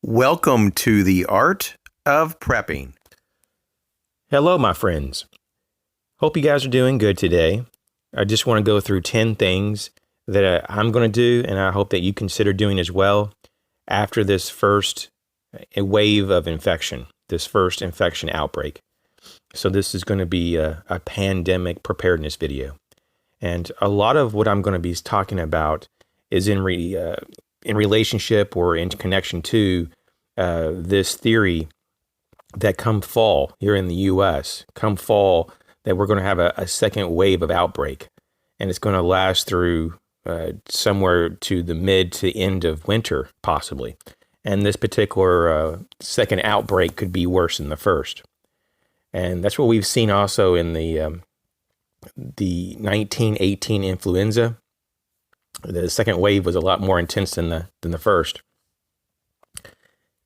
Welcome to the Art of Prepping. Hello, my friends. Hope you guys are doing good today. I just want to go through 10 things that I'm going to do, and I hope that you consider doing as well after this first wave of infection, this first infection outbreak. So this is going to be a pandemic preparedness video. And a lot of what I'm going to be talking about is in relationship or in connection to this theory that come fall here in the U.S., come fall, that we're going to have a second wave of outbreak. And it's going to last through somewhere to the mid to end of winter, possibly. And this particular second outbreak could be worse than the first. And that's what we've seen also in the 1918 influenza. The second wave was a lot more intense than the first.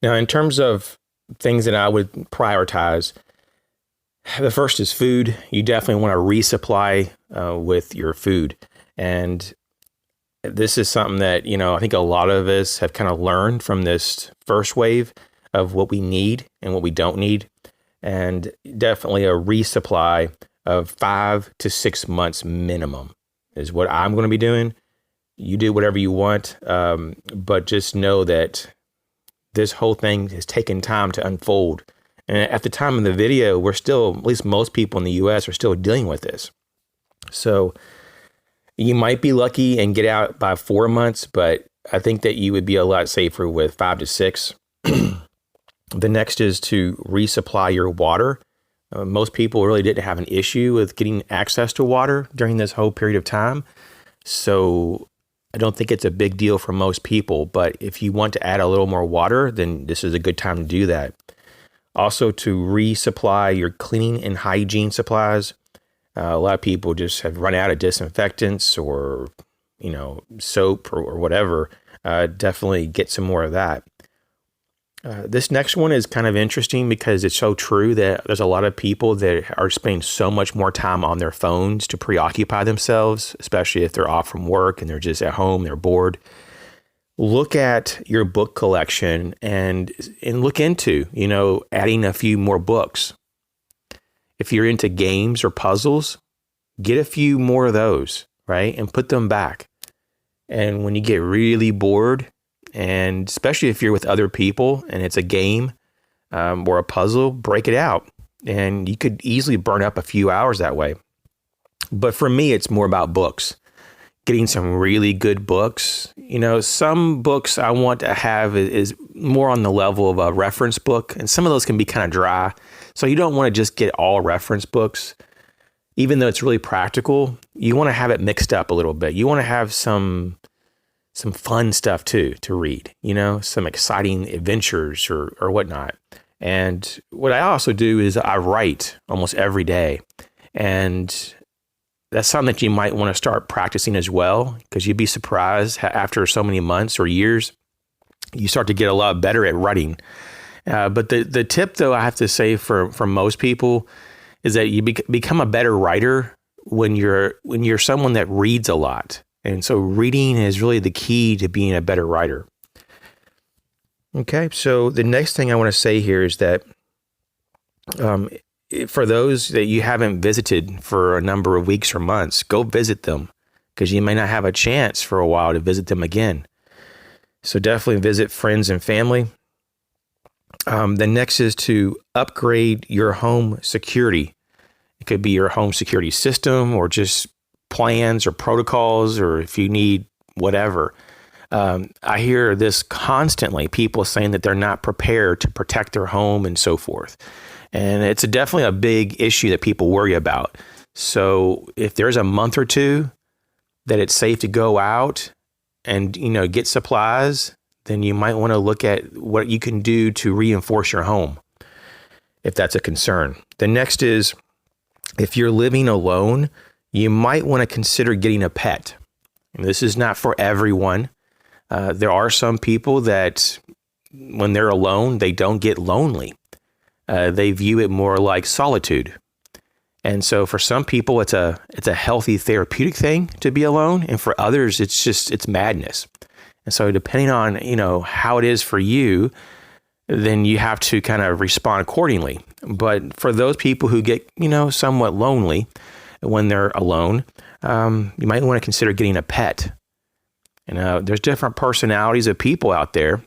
Now, in terms of things that I would prioritize, the first is food. You definitely want to resupply with your food. And this is something that, I think a lot of us have kind of learned from this first wave of what we need and what we don't need. And definitely a resupply of 5 to 6 months minimum is what I'm going to be doing. You do whatever you want, but just know that this whole thing has taken time to unfold. And at the time of the video, we're still, at least most people in the U.S. are still dealing with this. So you might be lucky and get out by 4 months, but I think that you would be a lot safer with 5 to 6. The next is to resupply your water. Most people really didn't have an issue with getting access to water during this whole period of time. So I don't think it's a big deal for most people, but if you want to add a little more water, then this is a good time to do that. Also, to resupply your cleaning and hygiene supplies. A lot of people just have run out of disinfectants or, soap or whatever. Definitely get some more of that. This next one is kind of interesting because it's so true that there's a lot of people that are spending so much more time on their phones to preoccupy themselves, especially if they're off from work and they're just at home, they're bored. Look at your book collection and look into, adding a few more books. If you're into games or puzzles, get a few more of those, right? And put them back. And when you get really bored, and especially if you're with other people and it's a game or a puzzle, break it out. And you could easily burn up a few hours that way. But for me, it's more about books. Getting some really good books. Some books I want to have is more on the level of a reference book. And some of those can be kind of dry. So you don't want to just get all reference books. Even though it's really practical, you want to have it mixed up a little bit. You want to have some fun stuff too to read, some exciting adventures or whatnot. And what I also do is I write almost every day. And that's something that you might want to start practicing as well, because you'd be surprised after so many months or years, you start to get a lot better at writing. But the tip, though, I have to say for most people is that you become a better writer when you're someone that reads a lot. And so reading is really the key to being a better writer. Okay, so the next thing I want to say here is that for those that you haven't visited for a number of weeks or months, go visit them, because you may not have a chance for a while to visit them again. So definitely visit friends and family. The next is to upgrade your home security. It could be your home security system or just plans or protocols, or if you need whatever. I hear this constantly, people saying that they're not prepared to protect their home and so forth. And it's definitely a big issue that people worry about. So if there's a month or two that it's safe to go out and, get supplies, then you might want to look at what you can do to reinforce your home, if that's a concern. The next is, if you're living alone, you might want to consider getting a pet. And this is not for everyone. There are some people that when they're alone, they don't get lonely. They view it more like solitude. And so for some people, it's a healthy therapeutic thing to be alone. And for others, it's madness. And so depending on, how it is for you, then you have to kind of respond accordingly. But for those people who get, somewhat lonely when they're alone, you might want to consider getting a pet. There's different personalities of people out there.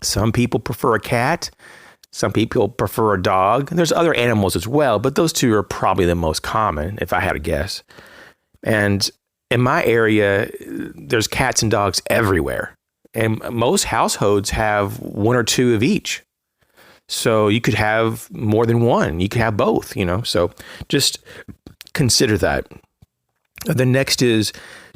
Some people prefer a cat. Some people prefer a dog. There's other animals as well, but those two are probably the most common, if I had to guess. And in my area, there's cats and dogs everywhere. And most households have one or two of each. So you could have more than one. You could have both, So just consider that. The next is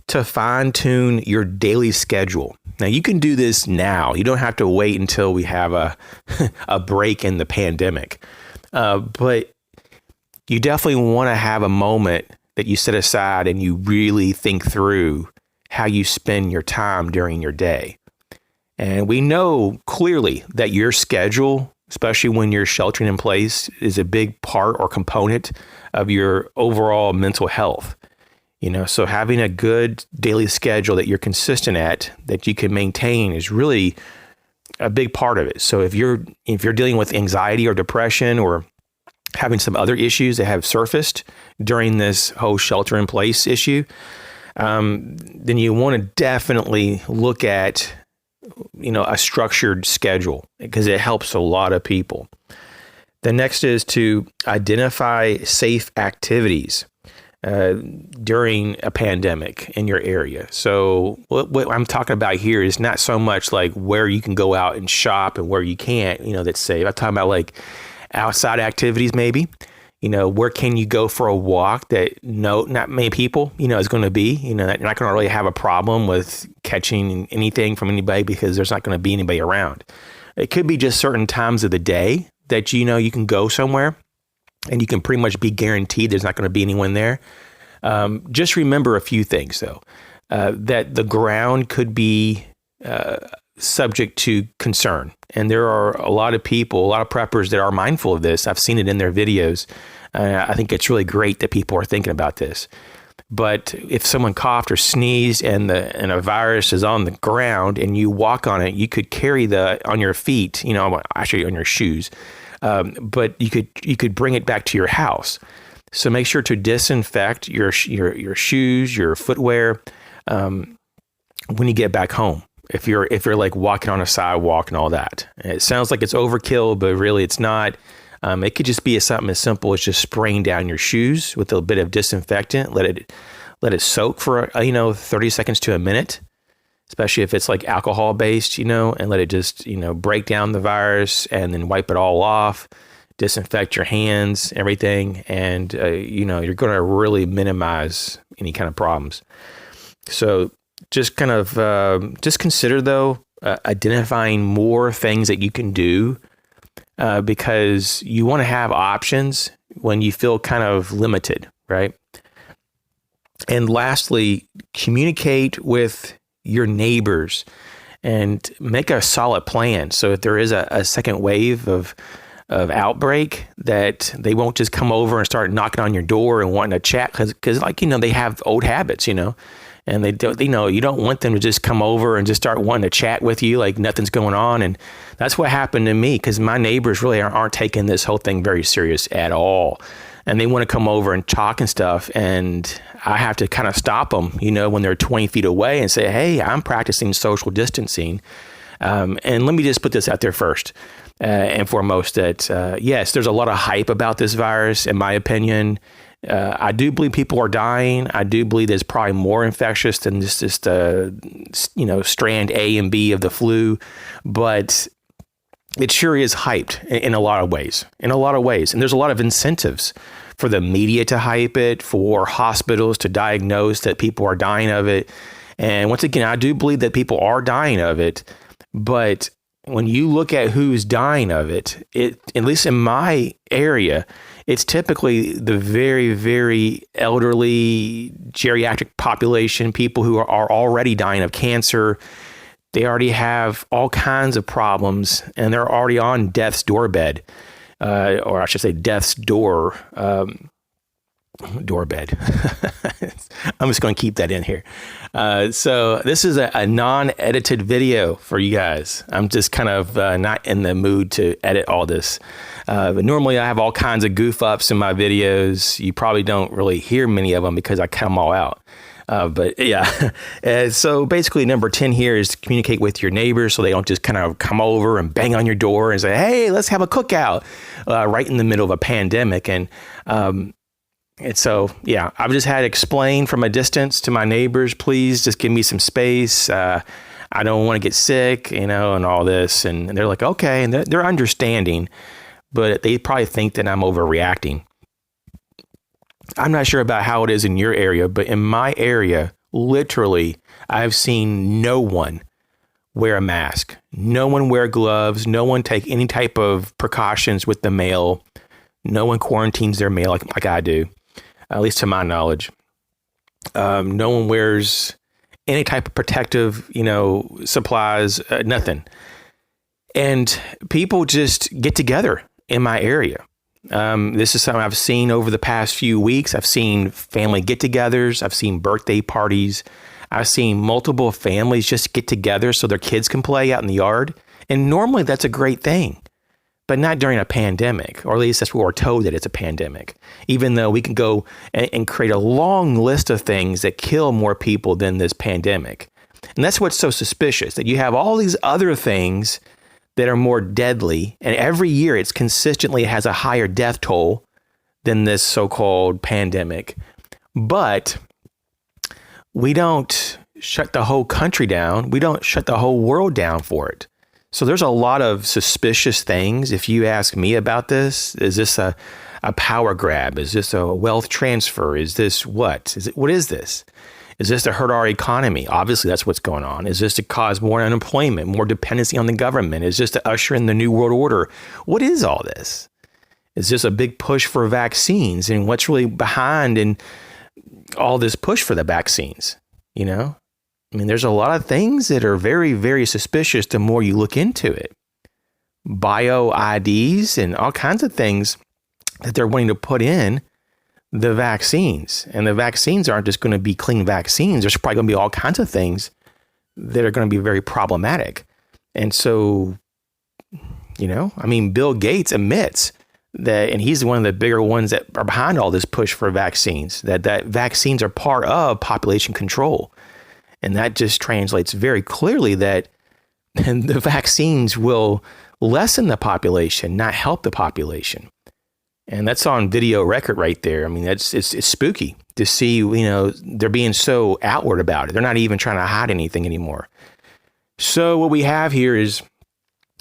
to fine tune your daily schedule. Now you can do this now. You don't have to wait until we have a break in the pandemic. But you definitely want to have a moment that you set aside and you really think through how you spend your time during your day. And we know clearly that your schedule, especially when you're sheltering in place, is a big part or component of your overall mental health. So having a good daily schedule that you're consistent at, that you can maintain, is really a big part of it. So if you're dealing with anxiety or depression or having some other issues that have surfaced during this whole shelter in place issue, then you want to definitely look at a structured schedule, because it helps a lot of people. The next is to identify safe activities during a pandemic in your area. So what I'm talking about here is not so much like where you can go out and shop and where you can't, that's safe. I'm talking about like outside activities, maybe. Where can you go for a walk that not many people, is going to be, you're not going to really have a problem with catching anything from anybody because there's not going to be anybody around. It could be just certain times of the day that, you can go somewhere and you can pretty much be guaranteed there's not going to be anyone there. Just remember a few things, though, that the ground could be subject to concern. And there are a lot of people, a lot of preppers that are mindful of this. I've seen it in their videos. I think it's really great that people are thinking about this. But if someone coughed or sneezed and a virus is on the ground and you walk on it, you could carry on your feet, actually on your shoes. But you could bring it back to your house. So make sure to disinfect your shoes, your footwear, when you get back home. If you're like walking on a sidewalk and all that. It sounds like it's overkill, but really it's not. It could just be something as simple as just spraying down your shoes with a bit of disinfectant. Let it soak for 30 seconds to a minute, especially if it's like alcohol based, and let it just break down the virus, and then wipe it all off. Disinfect your hands, everything, and you're going to really minimize any kind of problems. So just kind of just consider, though, identifying more things that you can do, because you want to have options when you feel kind of limited, right? And lastly, communicate with your neighbors and make a solid plan. So if there is a second wave of outbreak, that they won't just come over and start knocking on your door and wanting to chat, because they have old habits, and they you don't want them to just come over and just start wanting to chat with you like nothing's going on. And that's what happened to me, because my neighbors really aren't taking this whole thing very serious at all. And they want to come over and talk and stuff. And I have to kind of stop them, when they're 20 feet away, and say, hey, I'm practicing social distancing. And let me just put this out there first and foremost, that yes, there's a lot of hype about this virus, in my opinion. I do believe people are dying. I do believe it's probably more infectious than just strand A and B of the flu, but it sure is hyped in a lot of ways. And there's a lot of incentives for the media to hype it, for hospitals to diagnose that people are dying of it. And once again, I do believe that people are dying of it, but when you look at who's dying of it, at least in my area, it's typically the very, very elderly, geriatric population, people who are already dying of cancer. They already have all kinds of problems, and they're already on death's doorbed, or I should say death's door. Doorbed. I'm just going to keep that in here. So this is a non-edited video for you guys. I'm just kind of not in the mood to edit all this. But normally I have all kinds of goof ups in my videos. You probably don't really hear many of them because I cut them all out. But yeah, so basically number 10 here is to communicate with your neighbors so they don't just kind of come over and bang on your door and say, hey, let's have a cookout right in the middle of a pandemic. And so, yeah, I've just had to explain from a distance to my neighbors, please just give me some space. I don't want to get sick, and all this. And they're like, okay. And they're understanding, but they probably think that I'm overreacting. I'm not sure about how it is in your area, but in my area, literally, I've seen no one wear a mask. No one wear gloves. No one take any type of precautions with the mail. No one quarantines their mail like I do. At least to my knowledge. No one wears any type of protective, supplies, nothing. And people just get together in my area. This is something I've seen over the past few weeks. I've seen family get-togethers. I've seen birthday parties. I've seen multiple families just get together so their kids can play out in the yard. And normally that's a great thing. But not during a pandemic, or at least that's what we're told that it's a pandemic, even though we can go and create a long list of things that kill more people than this pandemic. And that's what's so suspicious, that you have all these other things that are more deadly. And every year it's consistently has a higher death toll than this so-called pandemic. But we don't shut the whole country down. We don't shut the whole world down for it. So there's a lot of suspicious things. If you ask me about this, is this a power grab? Is this a wealth transfer? Is this what? What is this? Is this to hurt our economy? Obviously, that's what's going on. Is this to cause more unemployment, more dependency on the government? Is this to usher in the New World Order? What is all this? Is this a big push for vaccines? And what's really behind in all this push for the vaccines? I mean, there's a lot of things that are very, very suspicious the more you look into it. Bio IDs and all kinds of things that they're wanting to put in the vaccines. And the vaccines aren't just going to be clean vaccines. There's probably going to be all kinds of things that are going to be very problematic. And so, Bill Gates admits that, and he's one of the bigger ones that are behind all this push for vaccines, that vaccines are part of population control. And that just translates very clearly that the vaccines will lessen the population, not help the population. And that's on video record right there. I mean, it's spooky to see, they're being so outward about it. They're not even trying to hide anything anymore. So what we have here is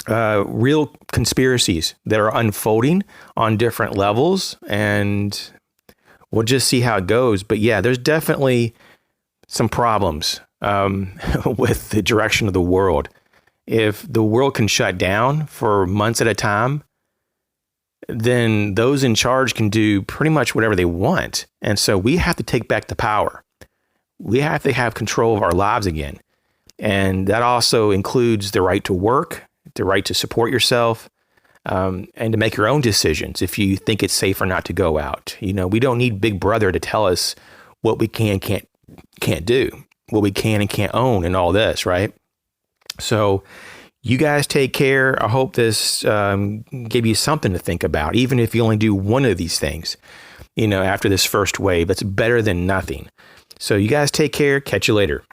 real conspiracies that are unfolding on different levels, and we'll just see how it goes. But yeah, there's definitely some problems with the direction of the world. If the world can shut down for months at a time, then those in charge can do pretty much whatever they want. And so we have to take back the power. We have to have control of our lives again. And that also includes the right to work, the right to support yourself, and to make your own decisions if you think it's safe or not to go out. We don't need Big Brother to tell us what we can, can't do, what we can and can't own and all this, right? So you guys take care. I hope this gave you something to think about, even if you only do one of these things, after this first wave. That's better than nothing. So you guys take care. Catch you later.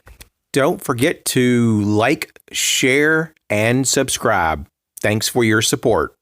Don't forget to like, share, and subscribe. Thanks for your support.